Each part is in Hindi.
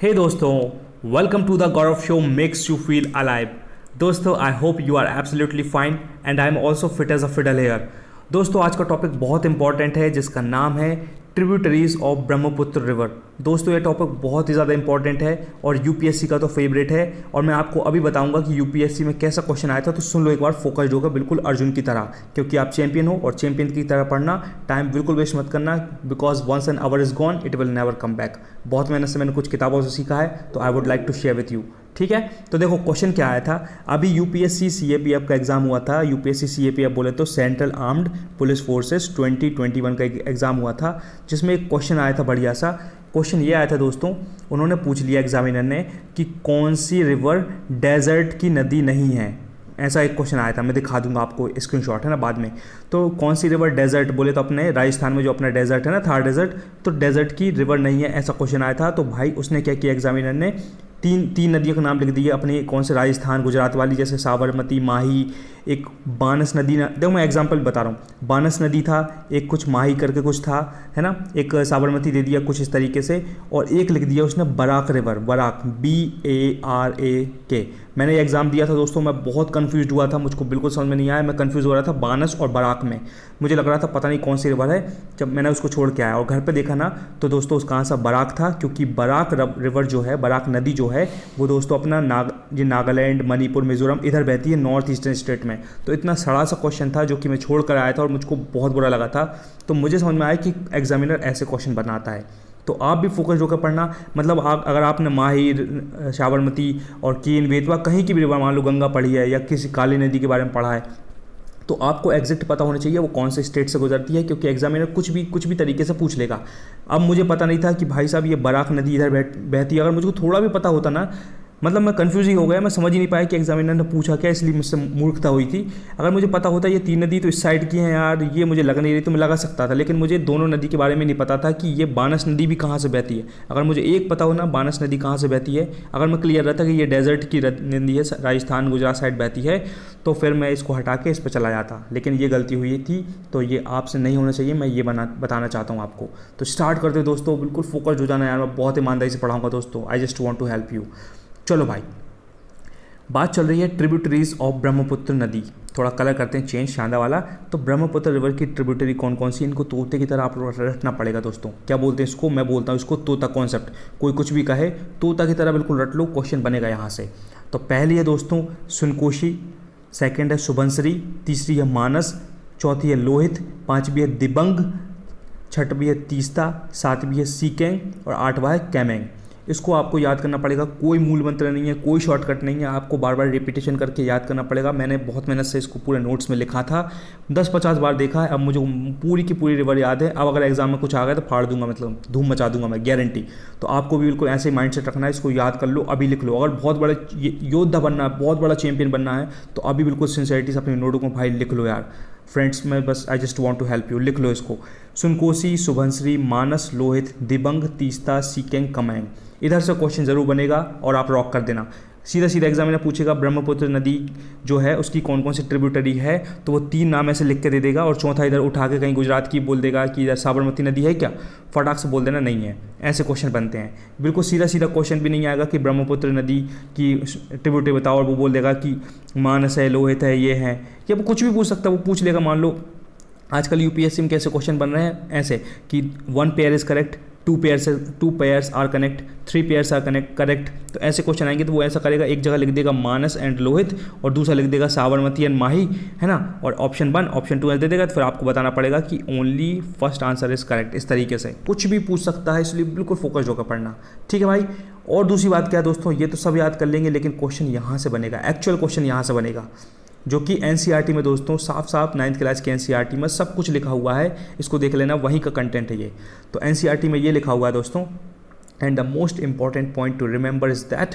हे दोस्तों, welcome to the Gaurav show makes you feel alive. दोस्तों, I hope you are absolutely fine and I am also fit as a fiddle here. दोस्तों, आज का टॉपिक बहुत इंपॉर्टेंट है जिसका नाम है ट्रिब्यूटरीज ऑफ ब्रह्मपुत्र रिवर। दोस्तों, ये टॉपिक बहुत ही ज़्यादा इंपॉर्टेंट है और यूपीएससी का तो फेवरेट है और मैं आपको अभी बताऊंगा कि यूपीएससी में कैसा क्वेश्चन आया था। तो सुन लो एक बार, फोकस्ड होकर बिल्कुल अर्जुन की तरह, क्योंकि आप चैंपियन हो और चैंपियन की तरह पढ़ना। टाइम बिल्कुल वेस्ट मत करना, because once an hour is gone it will never come back. बहुत मेहनत से मैंने कुछ किताबों से सीखा है, तो I would like to share with you. ठीक है, तो देखो क्वेश्चन क्या आया था। अभी यूपीएससी सीएपीएफ का एग्जाम हुआ था। यूपीएससी सीएपीएफ बोले तो सेंट्रल आर्म्ड पुलिस फोर्सेस 2021 का एग्जाम हुआ था, जिसमें एक क्वेश्चन आया था बढ़िया सा। क्वेश्चन ये आया था दोस्तों, उन्होंने पूछ लिया एग्जामिनर ने कि कौन सी रिवर डेजर्ट की नदी नहीं है। ऐसा एक क्वेश्चन आया था, मैं दिखा दूंगा आपको, स्क्रीनशॉट है ना बाद में। तो कौन सी रिवर डेजर्ट बोले तो अपने राजस्थान में जो अपना डेजर्ट है ना, थार डेजर्ट, तो डेजर्ट की रिवर नहीं है, ऐसा क्वेश्चन आया था। तो भाई उसने क्या किया, एग्जामिनर ने तीन नदियों का नाम लिख दिए अपने, कौन से, राजस्थान गुजरात वाली, जैसे साबरमती, माही, एक बानस नदी। देखो मैं एग्जांपल बता रहा हूँ, बानस नदी था, एक कुछ माही करके कुछ था, है ना, एक साबरमती दे दिया कुछ इस तरीके से, और एक लिख दिया उसने बराक रिवर, बराक, BARAK। मैंने ये एग्ज़ाम दिया था दोस्तों, मैं बहुत कंफ्यूज हुआ था, मुझको बिल्कुल समझ में नहीं आया, मैं कंफ्यूज हो रहा था बानस और बराक में। मुझे लग रहा था पता नहीं कौन सी रिवर है। जब मैंने उसको छोड़ के आया और घर पे देखा ना, तो दोस्तों उसका आंसर बराक था, क्योंकि बराक रिवर जो है, बराक नदी जो है, वो दोस्तों अपना नागालैंड, मणिपुर, मिजोरम इधर बहती है, नॉर्थ ईस्टर्न स्टेट में। तो इतना सड़ा सा क्वेश्चन था जो कि मैं छोड़ कर आया था और मुझको बहुत बुरा लगा था। तो मुझे समझ में आया कि एग्जामिनर ऐसे क्वेश्चन बनाता है। तो आप भी फोकस होकर पढ़ना। मतलब अगर आपने माहिर, साबरमती और केन, बेतवा, कहीं की भी रिवर, मान लो गंगा पढ़ी है या किसी काली नदी के बारे में पढ़ा है, तो आपको एग्जैक्ट पता होना चाहिए वो कौन से स्टेट से गुजरती है, क्योंकि एग्जामिनर कुछ भी तरीके से पूछ लेगा। अब मुझे पता नहीं था कि भाई साहब ये बराक नदी इधर बहती है। अगर मुझको थोड़ा भी पता होता ना, मतलब मैं कंफ्यूज ही हो गया, मैं समझ ही नहीं पाया कि एग्जामिनर ने पूछा क्या, इसलिए मुझसे मूर्खता हुई थी। अगर मुझे पता होता ये तीन नदी तो इस साइड की हैं यार, ये मुझे लग नहीं रही, तो मैं लगा सकता था। लेकिन मुझे दोनों नदी के बारे में नहीं पता था कि ये बानस नदी भी कहाँ से बहती है। अगर मुझे एक पता हो ना बानस नदी कहाँ से बहती है, अगर मैं क्लियर रहता कि ये डेजर्ट की नदी है, राजस्थान गुजरात साइड बहती है, तो फिर मैं इसको हटा के इस पर चला जाता। लेकिन ये गलती हुई थी, तो ये आपसे नहीं होना चाहिए, मैं ये बताना चाहता हूँ आपको। तो स्टार्ट करते दोस्तों, बिल्कुल फोकस्ड हो जाना यार, मैं बहुत ईमानदारी से पढ़ाऊँगा दोस्तों। I just want to help you. चलो भाई, बात चल रही है ट्रिब्यूटरीज ऑफ ब्रह्मपुत्र नदी। थोड़ा कलर करते हैं चेंज, शानदार वाला। तो ब्रह्मपुत्र रिवर की ट्रिब्यूटरी कौन कौन सी, इनको तोते की तरह आप रटना पड़ेगा दोस्तों। क्या बोलते हैं इसको, मैं बोलता हूँ इसको तोता कॉन्सेप्ट। कोई कुछ भी कहे, तोता की तरह बिल्कुल रट लो, क्वेश्चन बनेगा यहाँ से। तो पहली है दोस्तों सुनकोशी, सेकेंड है सुबनसरी, तीसरी है मानस, चौथी है लोहित, पाँचवीं है दिबंग, छठवीं है तीस्ता, सातवीं है सीकेंग और आठवां है कैमेंग। इसको आपको याद करना पड़ेगा, कोई मूल मंत्र नहीं है, कोई शॉर्टकट नहीं है, आपको बार बार रिपीटेशन करके याद करना पड़ेगा। मैंने बहुत मेहनत से इसको पूरे नोट्स में लिखा था, 10-50 बार देखा है, अब मुझे पूरी की पूरी रिवर याद है। अब अगर एग्जाम में कुछ आ गया तो फाड़ दूंगा, मतलब धूम मचा दूंगा मैं, गारंटी। तो आपको भी बिल्कुल ऐसे माइंड सेट रखना है, इसको याद कर लो, अभी लिख लो। अगर बहुत बड़े योद्धा बनना है, बहुत बड़ा चैंपियन बनना है, तो अभी बिल्कुल सिंसियरिटी से अपने नोटों को भाई लिख लो यार। फ्रेंड्स, मैं बस I just want to help you, लिख लो इसको। सुनकोशी, सुबनसरी, मानस, लोहित, दिबंग, तीस्ता, सीकेंग, कमेंग। इधर से क्वेश्चन जरूर बनेगा और आप रॉक कर देना। सीधा सीधा एग्जामिनर पूछेगा ब्रह्मपुत्र नदी जो है उसकी कौन कौन सी ट्रिब्यूटरी है, तो वो 3 नाम ऐसे लिख के दे देगा और चौथा इधर उठा के कहीं गुजरात की बोल देगा कि इधर साबरमती नदी है क्या, फटाक से बोल देना नहीं है। ऐसे क्वेश्चन बनते हैं, बिल्कुल सीधा सीधा क्वेश्चन भी नहीं आएगा कि ब्रह्मपुत्र नदी की ट्रिब्यूटरी बताओ, और वो बोल देगा कि मानस है, लोहित है, ये है, या वो कुछ भी पूछ सकता है, वो पूछ लेगा। मान लो आजकल यूपीएससी में कैसे क्वेश्चन बन रहे हैं, ऐसे कि 1 pair is correct, 2 pairs are connect, 3 pairs are correct. तो ऐसे क्वेश्चन आएंगे तो वो ऐसा करेगा, एक जगह लिख देगा मानस एंड लोहित और दूसरा लिख देगा साबरमती एंड माही, है ना, और ऑप्शन 1 ऑप्शन 2 दे देगा। तो फिर आपको बताना पड़ेगा कि only first answer is correct. इस तरीके से कुछ भी पूछ सकता है, इसलिए बिल्कुल फोकस्ड होकर पढ़ना, ठीक है भाई। और दूसरी बात क्या है दोस्तों, ये तो सब याद कर लेंगे, लेकिन क्वेश्चन यहाँ से बनेगा, एक्चुअल क्वेश्चन यहाँ से बनेगा, जो कि एनसीईआरटी में दोस्तों साफ साफ 9th क्लास के एनसीईआरटी में सब कुछ लिखा हुआ है। इसको देख लेना, वहीं का कंटेंट है ये। तो एनसीईआरटी में ये लिखा हुआ है दोस्तों, and the most important point two remember is that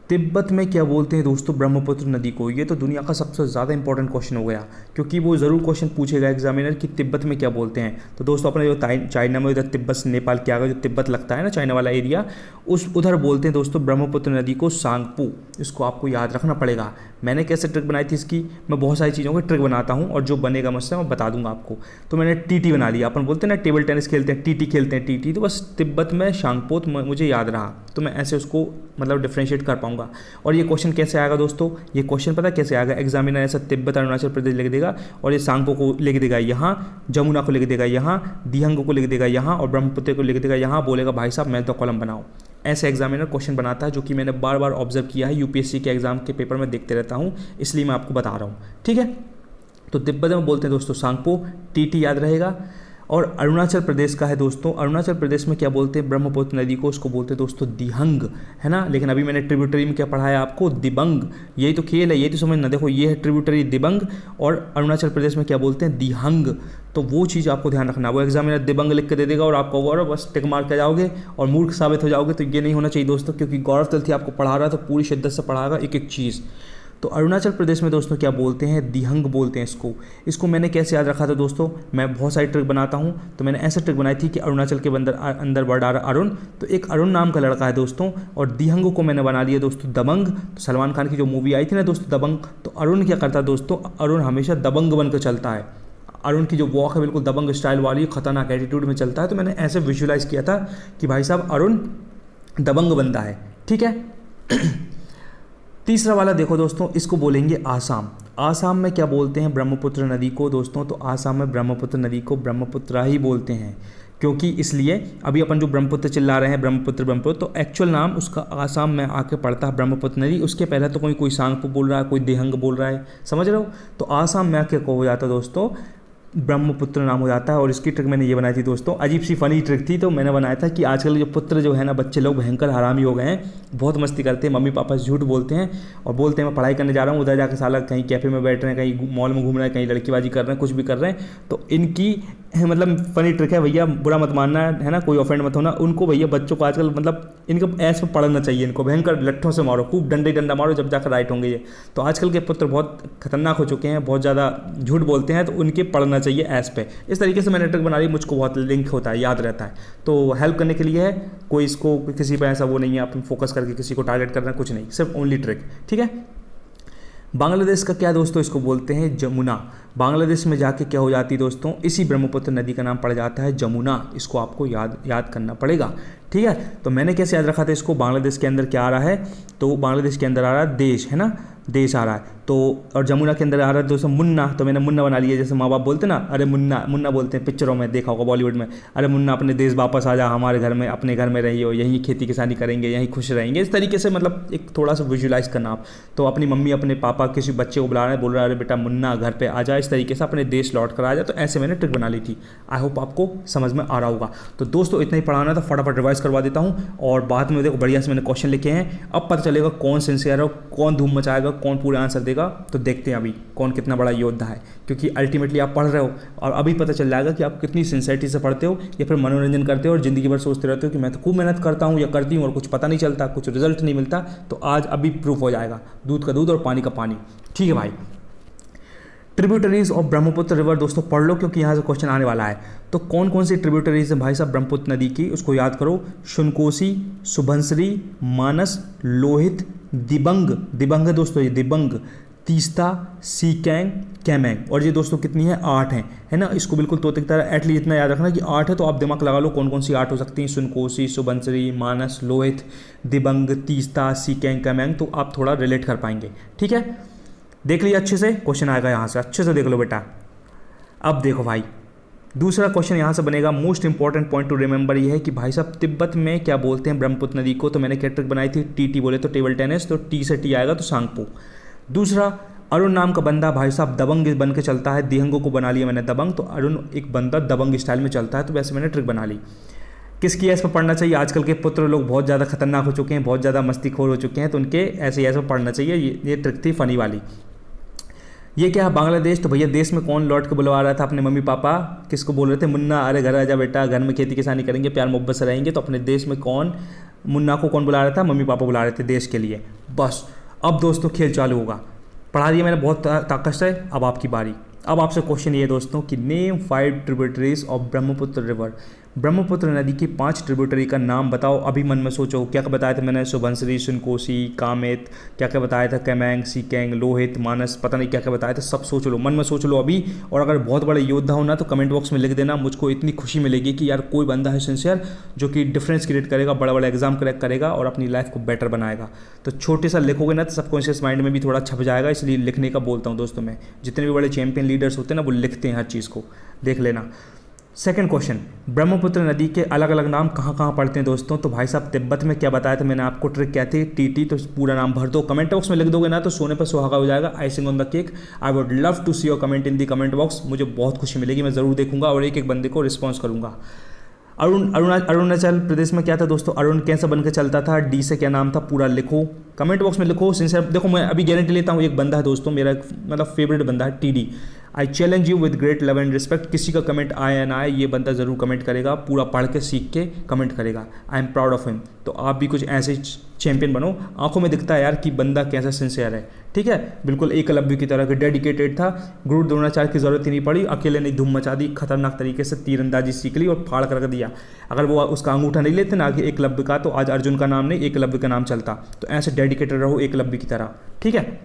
Tibet में क्या बोलते हैं दोस्तों ब्रह्मपुत्र नदी को। ये तो दुनिया का सबसे ज़्यादा इंपॉर्टेंट क्वेश्चन हो गया, क्योंकि वो ज़रूर क्वेश्चन पूछेगा एग्जामिनर कि तिब्बत में क्या बोलते हैं। तो दोस्तों अपने जो चाइना में इधर तिब्बत से नेपाल के आगे जो तिब्बत लगता है ना, चाइना वाला एरिया, उधर बोलते हैं दोस्तों ब्रह्मपुत्र नदी को सांगपू। इसको आपको याद रखना पड़ेगा। मैंने कैसे ट्रिक बनाई थी इसकी, मैं बहुत सारी चीज़ों की ट्रिक बनाता हूँ और जो बनेगा मुझसे मैं बता दूंगा आपको। तो मैंने टीटी बना लिया, अपन बोलते हैं ना टेबल टेनिस खेलते हैं टीटी खेलते हैं, टीटी तो बस तिब्बत में शांगपोत मुझे याद रहा, तो मैं ऐसे उसको मतलब डिफ्रेंशिएट कर पाऊंगा। और ये क्वेश्चन कैसे आएगा दोस्तों, ये क्वेश्चन पता कैसे आएगा, एग्जामिनर ऐसा तिब्बत अरुणाचल प्रदेश लिख देगा और ये सांगपो को लिख देगा यहाँ, जमुना को लिख देगा यहाँ, दिहंग को लिख देगा यहाँ और ब्रह्मपुत्र को लिख देगा यहाँ, बोलेगा भाई साहब मैं तो कॉलम बनाओ। ऐसे एग्जामिनर क्वेश्चन बनाता है, जो कि मैंने बार बार ऑब्जर्व किया है, यूपीएससी के एग्जाम के पेपर में देखते रहता हूँ, इसलिए मैं आपको बता रहा हूँ। ठीक है, तो तिब्बत में बोलते हैं दोस्तों सांगपो, टीटी याद रहेगा। और अरुणाचल प्रदेश का है दोस्तों, अरुणाचल प्रदेश में क्या बोलते हैं ब्रह्मपुत्र नदी को, उसको बोलते हैं दोस्तों दिहंग, है ना। लेकिन अभी मैंने ट्रिब्यूटरी में क्या पढ़ाया आपको, दिबंग, यही तो खेल है, यही तो समझना। देखो ये है ट्रिब्यूटरी दिबंग और अरुणाचल प्रदेश में क्या बोलते हैं दिहंग, तो वो चीज़ आपको ध्यान रखना। वो एग्जामिनर दिबंग लिख के दे देगा और आपको गौरव बस टिक मार के जाओगे और मूर्ख साबित हो जाओगे, तो ये नहीं होना चाहिए दोस्तों, क्योंकि गौरव तलती आपको पढ़ा रहा है तो पूरी शिद्दत से पढ़ाएगा एक एक चीज़। तो अरुणाचल प्रदेश में दोस्तों क्या बोलते हैं दिहंग बोलते हैं इसको मैंने कैसे याद रखा था दोस्तों, मैं बहुत सारी ट्रिक बनाता हूँ, तो मैंने ऐसे ट्रिक बनाई थी कि अरुणाचल के अंदर वर्ड आ रहा अरुण, तो एक अरुण नाम का लड़का है दोस्तों, और दिहंग को मैंने बना लिया दोस्तों दबंग। तो सलमान खान की जो मूवी आई थी ना दोस्तों दबंग, तो अरुण क्या करता है दोस्तों, अरुण हमेशा दबंग बनकर चलता है, अरुण की जो वॉक है बिल्कुल दबंग स्टाइल वाली, खतरनाक एटीट्यूड में चलता है। तो मैंने ऐसे विजुलाइज किया था कि भाई साहब अरुण दबंग बनता है। ठीक है। तीसरा वाला देखो दोस्तों, इसको बोलेंगे आसाम। आसाम में क्या बोलते हैं ब्रह्मपुत्र नदी को दोस्तों, तो आसाम में ब्रह्मपुत्र नदी को ब्रह्मपुत्रा ही बोलते हैं, क्योंकि इसलिए अभी अपन जो ब्रह्मपुत्र चिल्ला रहे हैं ब्रह्मपुत्र, तो एक्चुअल नाम उसका आसाम में आके पड़ता है ब्रह्मपुत्र नदी। उसके पहले तो कोई सांगपो बोल रहा है, कोई दिहंग बोल रहा है, समझ रहे हो। तो आसाम में आके हो जाता है दोस्तों ब्रह्मपुत्र नाम हो जाता है। और इसकी ट्रिक मैंने ये बनाई थी दोस्तों, अजीब सी फनी ट्रिक थी, तो मैंने बनाया था कि आजकल जो पुत्र जो है ना बच्चे लोग भयंकर हरामी हो गए हैं, बहुत मस्ती करते हैं, मम्मी पापा से झूठ बोलते हैं और बोलते हैं मैं पढ़ाई करने जा रहा हूँ, उधर जाकर साला कहीं कैफे में बैठ रहे हैं, कहीं मॉल में घूम रहे हैं, कहीं लड़कीबाजी कर रहे हैं, कुछ भी कर रहे हैं। तो इनकी मतलब फनी ट्रिक है भैया, बुरा मत मानना है ना, कोई ऑफेंड मत होना उनको। भैया बच्चों को आजकल मतलब इनको ऐसे पढ़ना चाहिए, इनको भयंकर लट्ठों से मारो, खूब डंडा मारो, जब जाकर राइट होंगे ये। तो आजकल के पुत्र बहुत खतरनाक हो चुके हैं, बहुत ज़्यादा झूठ बोलते हैं, तो उनके पढ़ना चाहिए ऐस पे। इस तरीके से मैंने ट्रिक बना ली, मुझको बहुत लिंक होता है, याद रहता है, तो हेल्प करने के लिए है, कोई इसको किसी पर ऐसा वो नहीं है आप फोकस करके किसी को टारगेट करना, कुछ नहीं, सिर्फ ओनली ट्रिक। ठीक है। बांग्लादेश का क्या दोस्तों, इसको बोलते हैं जमुना। बांग्लादेश में जाके क्या हो जाती है दोस्तों, इसी ब्रह्मपुत्र नदी का नाम पड़ जाता है जमुना, इसको आपको याद करना पड़ेगा। ठीक है। तो मैंने कैसे याद रखा था इसको, बांग्लादेश के अंदर क्या आ रहा है, तो बांग्लादेश के अंदर आ रहा है देश, है ना, देश आ रहा है। तो और जमुना के अंदर आ रहा है दोस्तों मुन्ना, तो मैंने मुन्ना बना लिया, जैसे माँ बाप बोलते ना, अरे मुन्ना, मुन्ना बोलते हैं पिक्चरों में, देखा होगा बॉलीवुड में, अरे मुन्ना अपने देश वापस आ जा, हमारे घर में, अपने घर में रहिए, यहीं खेती किसानी करेंगे, यहीं खुश रहेंगे। इस तरीके से मतलब एक थोड़ा सा विजुलाइज करना आप। तो अपनी मम्मी अपने पापा किसी बच्चे को बुला रहे हैं, बोल रहा है अरे बेटा मुन्ना घर पे आ जा, इस तरीके से अपने देश लौट कर आ जा। तो ऐसे मैंने ट्रिक बना ली थी, आई होप आपको समझ में आ रहा होगा। तो दोस्तों इतना ही पढ़ाना था, फटाफट रिवाइज करवा देता हूँ और बाद में देखो बढ़िया से मैंने क्वेश्चन लिखे हैं, अब पता चलेगा कौन सिंसियर है, कौन धूम मचाएगा, कौन पूरे आंसर देगा। तो देखते हैं अभी कौन कितना बड़ा योद्धा है, क्योंकि अल्टीमेटली आप पढ़ रहे हो और अभी पता चल जाएगा कि आप कितनी सिंसियरिटी से पढ़ते हो या फिर मनोरंजन करते हो और ज़िंदगी भर सोचते रहते हो कि मैं तो खूब मेहनत करता हूँ या करती हूँ और कुछ पता नहीं चलता, कुछ रिजल्ट नहीं मिलता। तो आज अभी प्रूफ हो जाएगा, दूध का दूध और पानी का पानी। ठीक है भाई। ट्रिब्यूटरीज ऑफ ब्रह्मपुत्र रिवर दोस्तों पढ़ लो, क्योंकि यहाँ से क्वेश्चन आने वाला है। तो कौन कौन सी ट्रिब्यूटरीज हैं भाई साहब ब्रह्मपुत्र नदी की, उसको याद करो, शुनकोसी, सुबनसिरी, मानस, लोहित, दिबंग, दिबंग है दोस्तों ये दिबंग, तीस्ता, सीकैंग, कैमैंग। और ये दोस्तों कितनी है, 8 हैं, है ना। इसको बिल्कुल तोते की तरह एटलीस्ट इतना याद रखना कि 8 है, तो आप दिमाग लगा लो कौन कौन सी 8 हो सकती हैं, सुनकोसी, सुबनसिरी, मानस, लोहित, दिबंग, तीस्ता, सीकैंग, कैमैंग। तो आप थोड़ा रिलेट कर पाएंगे। ठीक है, देख लिया अच्छे से, क्वेश्चन आएगा यहाँ से, अच्छे से देख लो बेटा। अब देखो भाई, दूसरा क्वेश्चन यहाँ से बनेगा, most important point two remember ये है कि भाई साहब तिब्बत में क्या बोलते हैं ब्रह्मपुत्र नदी को। तो मैंने क्या ट्रिक बनाई थी, टी बोले तो टेबल टेनिस, तो टी से टी आएगा तो सांगपो। दूसरा, अरुण नाम का बंदा भाई साहब दबंग बन के चलता है, दिहंगों को बना लिया मैंने दबंग, तो अरुण एक बंदा दबंग स्टाइल में चलता है, तो वैसे मैंने ट्रिक बना ली। किसकी ऐसे पर पढ़ना चाहिए, आजकल के पुत्र लोग बहुत ज़्यादा खतरनाक हो चुके हैं, बहुत ज़्यादा मस्तीखोर हो चुके हैं, तो उनके ऐसे पढ़ना चाहिए। ये ट्रिक थी फनी वाली। ये क्या है, बांग्लादेश। तो भैया देश में कौन लौट के बुलवा रहा था अपने मम्मी पापा, किसको बोल रहे थे, मुन्ना अरे घर आ जा बेटा, घर में खेती किसानी करेंगे, प्यार मोहब्बत से रहेंगे। तो अपने देश में कौन, मुन्ना को कौन बुला रहा था, मम्मी पापा बुला रहे थे देश के लिए। बस अब दोस्तों खेल चालू होगा, पढ़ा दिया मैंने बहुत ताकत से, अब आपकी बारी। अब आपसे क्वेश्चन ये है दोस्तों कि name 5 tributaries of Brahmaputra river. Brahmaputra नदी की 5 ट्रिब्यूटरी का नाम बताओ। अभी मन में सोचो, क्या क्या बताया था मैंने, सुबनसिरी, सुनकोसी, कामेत, क्या क्या बताया था, केमेंग, सीकेंग, लोहित, मानस, पता नहीं क्या क्या बताया था, सब सोच लो, मन में सोच लो अभी। और अगर बहुत बड़े योद्धा हो ना तो कमेंट बॉक्स में लिख देना, मुझको इतनी खुशी मिलेगी कि यार कोई बंदा है सिंसियर जो कि डिफरेंस क्रिएट करेगा, बड़ा बड़ा एग्जाम क्रैक करेगा और अपनी लाइफ को बेटर बनाएगा। तो छोटे सा लिखोगे ना तो सबकॉन्शियस माइंड में भी थोड़ा छप जाएगा, इसलिए लिखने का बोलता हूँ दोस्तों मैं। जितने भी बड़े चैंपियन लीडर्स होते हैं ना वो लिखते हैं हर चीज़ को, देख लेना। सेकंड क्वेश्चन, ब्रह्मपुत्र नदी के अलग अलग नाम कहाँ कहाँ पड़ते हैं दोस्तों। तो भाई साहब तिब्बत में क्या बताया था मैंने आपको, ट्रिक क्या थी, टीटी। तो पूरा नाम भर दो, कमेंट बॉक्स में लिख दोगे ना तो सोने पर सुहागा हो जाएगा, icing on the cake. I would love to see your comment in the comment box, मुझे बहुत खुशी मिलेगी, मैं ज़रूर देखूंगा और एक एक बंदे को रिस्पॉन्स करूंगा। अरुणाचल प्रदेश में क्या था दोस्तों, अरुण कैसा बनकर चलता था, डी से क्या नाम था, पूरा लिखो, कमेंट बॉक्स में लिखो। सिंसियर देखो, मैं अभी गारंटी लेता हूँ, एक बंदा है दोस्तों मेरा मतलब फेवरेट बंदा है, TD. I challenge you with great love and respect, किसी का कमेंट आए या ना आए ये बंदा जरूर कमेंट करेगा, पूरा पढ़ के सीख के कमेंट करेगा। I am proud of him. तो आप भी कुछ ऐसे चैंपियन बनो, आंखों में दिखता है यार कि बंदा कैसा सिंसियर है, ठीक है। बिल्कुल एकलव्य की तरह डेडिकेटेड था, गुरु द्रोणाचार्य की जरूरत ही नहीं पड़ी, अकेले ने धूम मचा दी, खतरनाक तरीके से तीरंदाजी सीख ली और फाड़ कर दिया। अगर वो उसका अंगूठा नहीं लेते ना आगे एकलव्य का, तो आज अर्जुन का नाम नहीं एकलव्य का नाम चलता। तो ऐसे डेडिकेटेड रहो एकलव्य की तरह, ठीक है।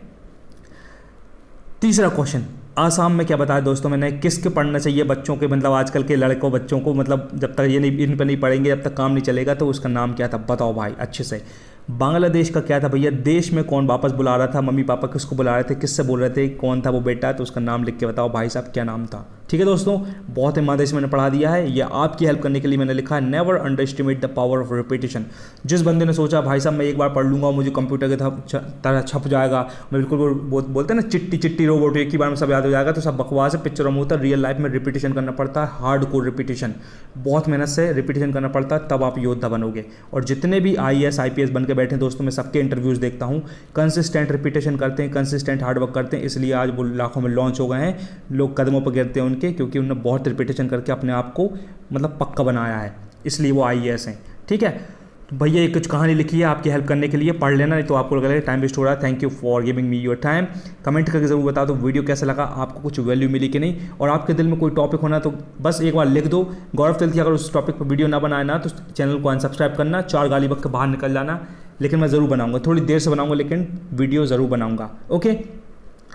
तीसरा क्वेश्चन, आसाम में क्या बताया दोस्तों मैंने, किसके पढ़ना चाहिए बच्चों के, मतलब आजकल के लड़कों बच्चों को, मतलब जब तक ये नहीं इन पर नहीं पढ़ेंगे जब तक काम नहीं चलेगा। तो उसका नाम क्या था बताओ भाई अच्छे से। बांग्लादेश का क्या था भैया, देश में कौन वापस बुला रहा था, मम्मी पापा किसको बुला रहे थे, किससे बोल रहे थे, कौन था वो बेटा, तो उसका नाम लिख के बताओ भाई साहब क्या नाम था, ठीक है दोस्तों। बहुत ईमानदारी से मैंने पढ़ा दिया है, ये आपकी हेल्प करने के लिए मैंने लिखा है, never under estimate the power of repetition. जिस बंदे ने सोचा भाई साहब मैं एक बार पढ़ लूंगा मुझे कंप्यूटर की तरह छप जाएगा, मैं बिल्कुल बोलते हैं ना चिट्टी चिट्टी रोबोट, एक ही बार में सब याद हो जाएगा, तो सब बकवास है, पिक्चरों में होता है। रियल लाइफ में रिपीटेशन करना पड़ता है, हार्ड कोर रिपीटेशन, बहुत मेहनत से रिपीटेशन करना पड़ता है, तब आप योद्धा बनोगे। और जितने भी IAS IPS बन के बैठे हैं दोस्तों, मैं सबके इंटरव्यूज़ देखता हूँ, कंसिस्टेंट रिपीटेशन करते हैं, कंसिस्टेंट हार्डवर्क करते हैं, इसलिए आज वो लाखों में लॉन्च हो गए हैं। लोग कदमों पर गिरते हैं उनके, क्योंकि उन्होंने बहुत रिपीटेशन करके अपने आप को मतलब पक्का बनाया है, इसलिए वो IAS हैं, ठीक है। तो भैया ये कुछ कहानी लिखी है आपकी हेल्प करने के लिए, पढ़ लेना, नहीं तो आपको लगेगा टाइम वेस्ट हो रहा है। Thank you for giving me your time. Comment करके जरूर बता दो वीडियो कैसा लगा, आपको कुछ वैल्यू मिली कि नहीं, और आपके दिल में कोई टॉपिक होना तो बस एक बार लिख दो। गौरव तिलथी अगर उस टॉपिक पर वीडियो ना बनाए ना तो चैनल को अनसब्सक्राइब करना, 4 गाली बक के बाहर निकल जाना, लेकिन मैं ज़रूर बनाऊंगा, थोड़ी देर से बनाऊंगा लेकिन वीडियो ज़रूर बनाऊंगा, ओके।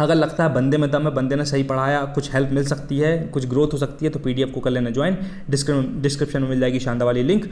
अगर लगता है बंदे में दम है, बंदे ने सही पढ़ाया, कुछ हेल्प मिल सकती है, कुछ ग्रोथ हो सकती है, तो PDF को कर लेना ज्वाइन, डिस्क्रिप्शन में मिल जाएगी शानदार वाली लिंक,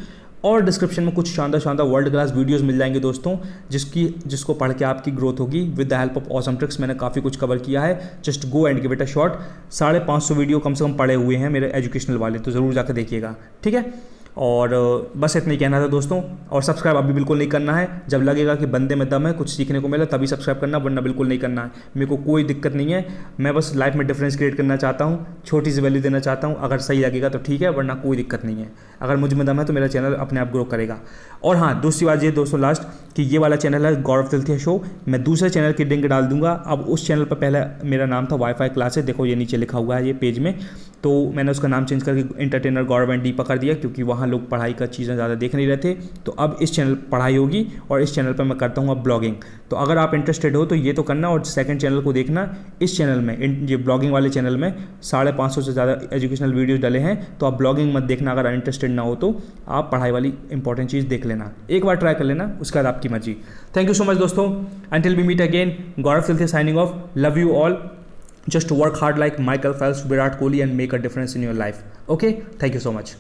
और डिस्क्रिप्शन में कुछ शानदार वर्ल्ड क्लास वीडियोस मिल जाएंगे दोस्तों, जिसको पढ़ के आपकी ग्रोथ होगी with the help of awesome tricks. मैंने काफ़ी कुछ कवर किया है, just go and give it a shot. 550 video कम से कम पड़े हुए हैं मेरे एजुकेशनल वाले, तो ज़रूर जाकर देखिएगा, ठीक है। और बस इतना ही कहना था दोस्तों, और सब्सक्राइब अभी बिल्कुल नहीं करना है, जब लगेगा कि बंदे में दम है, कुछ सीखने को मिला तभी सब्सक्राइब करना, वरना बिल्कुल नहीं करना है। मेरे को कोई दिक्कत नहीं है, मैं बस लाइफ में डिफरेंस क्रिएट करना चाहता हूँ, छोटी सी वैल्यू देना चाहता हूँ, अगर सही लगेगा तो ठीक है, वरना कोई दिक्कत नहीं है। अगर मुझ में दम है तो मेरा चैनल अपने आप ग्रो करेगा। और हाँ, दूसरी बात ये दोस्तों लास्ट, कि ये वाला चैनल है गौरव तिलथी शो, मैं दूसरे चैनल की लिंक डाल दूंगा। अब उस चैनल पर पहले मेरा नाम था वाईफाई क्लासेस, देखो ये नीचे लिखा हुआ है ये पेज में, तो मैंने उसका नाम चेंज करके एंटरटेनर गौरव एंड दीपक कर दिया, क्योंकि वहाँ लोग पढ़ाई का चीज़ें ज़्यादा देख नहीं रहे थे। तो अब इस चैनल पढ़ाई होगी, और इस चैनल पर मैं करता हूँ अब ब्लॉगिंग। तो अगर आप इंटरेस्टेड हो तो ये तो करना, और सेकंड चैनल को देखना। इस चैनल में, ये ब्लॉगिंग वाले चैनल में 550 से ज़्यादा एजुकेशनल वीडियोज़ डले हैं, तो आप ब्लॉगिंग मत देखना, अगर इंटरेस्टेड ना हो तो आप पढ़ाई वाली इंपॉर्टेंट चीज़ देख लेना, एक बार ट्राई कर लेना, उसके बाद आपकी मर्जी। थैंक यू सो मच दोस्तों, until we meet again, Gaurav Tilthi signing off, love you all, just work hard like Michael Phelps, Virat Kohli, and make a difference in your life. Okay, thank you so much.